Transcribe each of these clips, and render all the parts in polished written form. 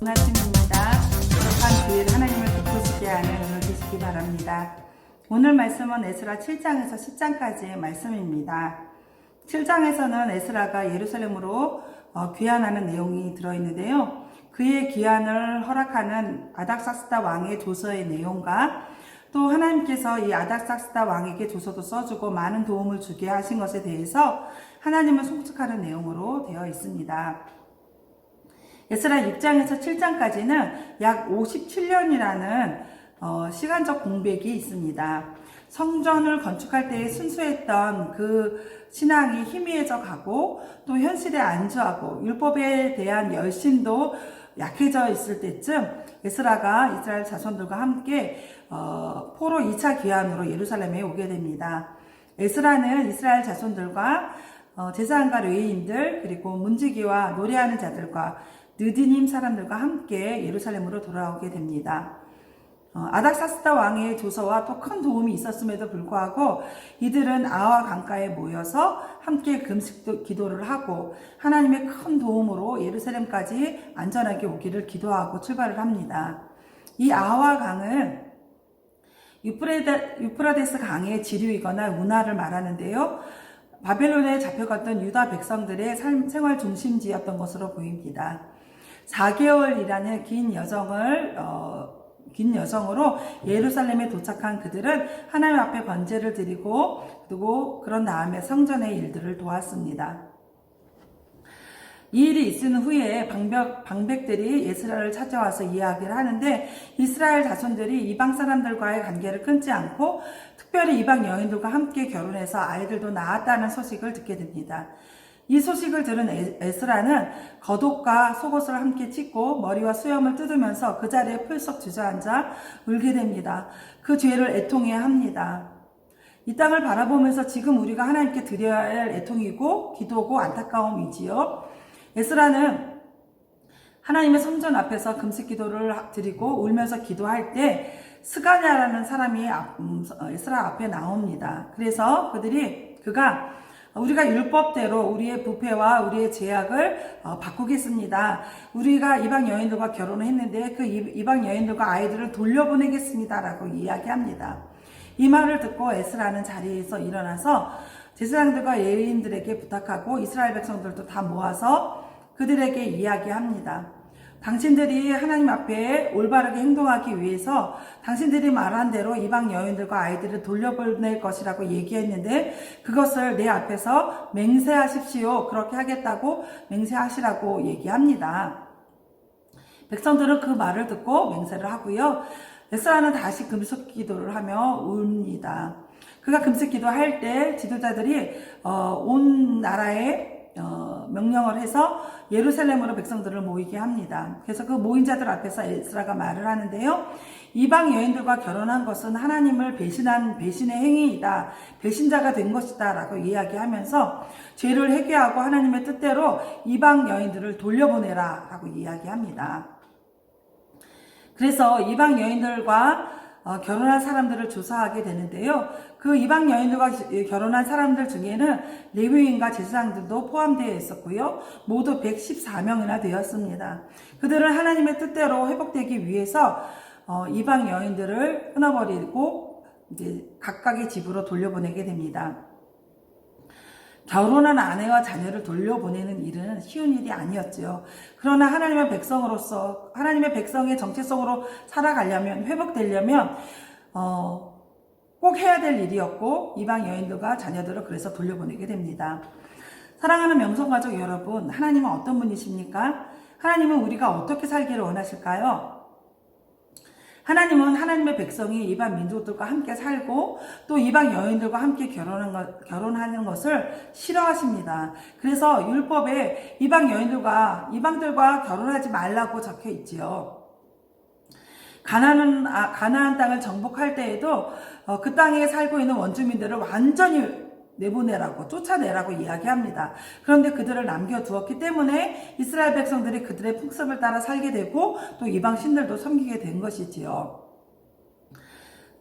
아침입니다. 부족한 주일 하나님을 기쁘시게 하는 오늘 되시기 바랍니다. 오늘 말씀은 에스라 7장에서 10장까지의 말씀입니다. 7장에서는 에스라가 예루살렘으로 귀환하는 내용이 들어있는데요. 그의 귀환을 허락하는 아닥사스다 왕의 조서의 내용과 또 하나님께서 이 아닥사스다 왕에게 조서도 써주고 많은 도움을 주게 하신 것에 대해서 하나님을 송축하는 내용으로 되어 있습니다. 에스라 6장에서 7장까지는 약 57년이라는 시간적 공백이 있습니다. 성전을 건축할 때에 순수했던 그 신앙이 희미해져 가고 또 현실에 안주하고 율법에 대한 열심도 약해져 있을 때쯤 에스라가 이스라엘 자손들과 함께 포로 2차 귀환으로 예루살렘에 오게 됩니다. 에스라는 이스라엘 자손들과 제사장과 레위인들 그리고 문지기와 노래하는 자들과 느디님 사람들과 함께 예루살렘으로 돌아오게 됩니다. 아닥사스다 왕의 조서와 또 큰 도움이 있었음에도 불구하고 이들은 아와 강가에 모여서 함께 금식 기도를 하고 하나님의 큰 도움으로 예루살렘까지 안전하게 오기를 기도하고 출발을 합니다. 이 아와 강은 유프라데스 강의 지류이거나 운하를 말하는데요. 바벨론에 잡혀갔던 유다 백성들의 생활 중심지였던 것으로 보입니다. 4개월이라는 긴 여정으로 예루살렘에 도착한 그들은 하나님 앞에 번제를 드리고 그리고 그런 다음에 성전의 일들을 도왔습니다. 이 일이 있은 후에 방백들이 에스라를 찾아와서 이야기를 하는데 이스라엘 자손들이 이방 사람들과의 관계를 끊지 않고 특별히 이방 여인들과 함께 결혼해서 아이들도 낳았다는 소식을 듣게 됩니다. 이 소식을 들은 에스라는 겉옷과 속옷을 함께 찢고 머리와 수염을 뜯으면서 그 자리에 풀썩 주저앉아 울게 됩니다. 그 죄를 애통해야 합니다. 이 땅을 바라보면서 지금 우리가 하나님께 드려야 할 애통이고 기도고 안타까움이지요. 에스라는 하나님의 성전 앞에서 금식 기도를 드리고 울면서 기도할 때 스가냐라는 사람이 에스라 앞에 나옵니다. 그래서 그가 우리가 율법대로 우리의 부패와 우리의 죄악을 바꾸겠습니다. 우리가 이방 여인들과 결혼을 했는데 그 이방 여인들과 아이들을 돌려보내겠습니다. 라고 이야기합니다. 이 말을 듣고 에스라는 자리에서 일어나서 제사장들과 레위인들에게 부탁하고 이스라엘 백성들도 다 모아서 그들에게 이야기합니다. 당신들이 하나님 앞에 올바르게 행동하기 위해서 당신들이 말한 대로 이방 여인들과 아이들을 돌려보낼 것이라고 얘기했는데 그것을 내 앞에서 맹세하십시오. 그렇게 하겠다고 맹세하시라고 얘기합니다. 백성들은 그 말을 듣고 맹세를 하고요. 에스라는 다시 금식 기도를 하며 웁니다. 그가 금식 기도할 때 지도자들이 온 나라에 명령을 해서 예루살렘으로 백성들을 모이게 합니다. 그래서 그 모인 자들 앞에서 에스라가 말을 하는데요. 이방 여인들과 결혼한 것은 하나님을 배신한 배신의 행위이다. 배신자가 된 것이다. 라고 이야기하면서 죄를 회개하고 하나님의 뜻대로 이방 여인들을 돌려보내라. 라고 이야기합니다. 그래서 이방 여인들과 결혼한 사람들을 조사하게 되는데요. 그 이방 여인들과 결혼한 사람들 중에는 레위인과 제사장들도 포함되어 있었고요. 모두 114명이나 되었습니다. 그들은 하나님의 뜻대로 회복되기 위해서 이방 여인들을 끊어버리고 이제 각각의 집으로 돌려보내게 됩니다. 결혼한 아내와 자녀를 돌려보내는 일은 쉬운 일이 아니었죠. 그러나 하나님의 백성으로서 하나님의 백성의 정체성으로 살아가려면 회복되려면 꼭 해야 될 일이었고 이방 여인들과 자녀들을 그래서 돌려보내게 됩니다. 사랑하는 명성가족 여러분, 하나님은 어떤 분이십니까? 하나님은 우리가 어떻게 살기를 원하실까요? 하나님은 하나님의 백성이 이방 민족들과 함께 살고 또 이방 여인들과 함께 결혼하는 것을 싫어하십니다. 그래서 율법에 이방들과 결혼하지 말라고 적혀 있지요. 가나안 땅을 정복할 때에도 그 땅에 살고 있는 원주민들을 완전히 내보내라고 쫓아내라고 이야기합니다. 그런데 그들을 남겨두었기 때문에 이스라엘 백성들이 그들의 풍습을 따라 살게 되고 또 이방 신들도 섬기게 된 것이지요.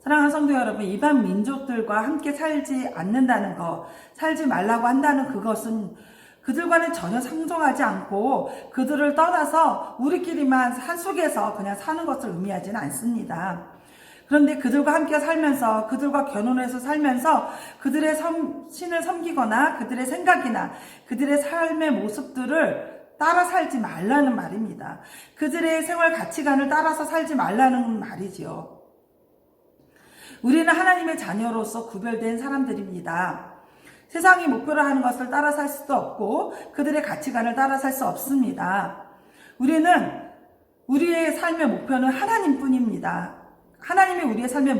사랑하는 성도 여러분, 이방 민족들과 함께 살지 않는다는 것, 살지 말라고 한다는 그것은 그들과는 전혀 상종하지 않고 그들을 떠나서 우리끼리만 산속에서 그냥 사는 것을 의미하지는 않습니다. 그런데 그들과 함께 살면서 그들과 결혼해서 살면서 그들의 신을 섬기거나 그들의 생각이나 그들의 삶의 모습들을 따라 살지 말라는 말입니다. 그들의 생활 가치관을 따라서 살지 말라는 말이지요. 우리는 하나님의 자녀로서 구별된 사람들입니다. 세상이 목표로 하는 것을 따라 살 수도 없고 그들의 가치관을 따라 살 수 없습니다. 우리의 삶의 목표는 하나님뿐입니다. 하나님이 우리의 삶의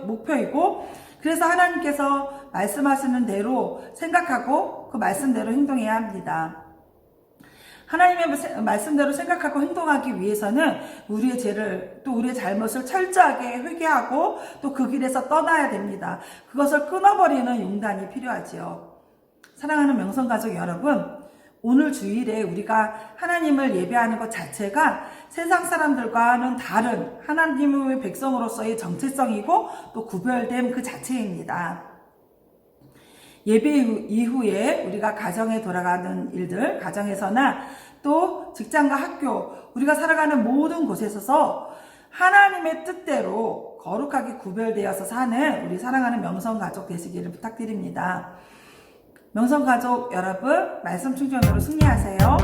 목표이고 그래서 하나님께서 말씀하시는 대로 생각하고 그 말씀대로 행동해야 합니다. 하나님의 말씀대로 생각하고 행동하기 위해서는 우리의 죄를 또 우리의 잘못을 철저하게 회개하고 또 그 길에서 떠나야 됩니다. 그것을 끊어버리는 용단이 필요하지요. 사랑하는 명성가족 여러분, 오늘 주일에 우리가 하나님을 예배하는 것 자체가 세상 사람들과는 다른 하나님의 백성으로서의 정체성이고 또 구별됨 그 자체입니다. 예배 이후에 우리가 가정에 돌아가는 일들, 가정에서나 또 직장과 학교, 우리가 살아가는 모든 곳에서 하나님의 뜻대로 거룩하게 구별되어서 사는 우리 사랑하는 명성가족 되시기를 부탁드립니다. 명성가족 여러분, 말씀 충전으로 승리하세요.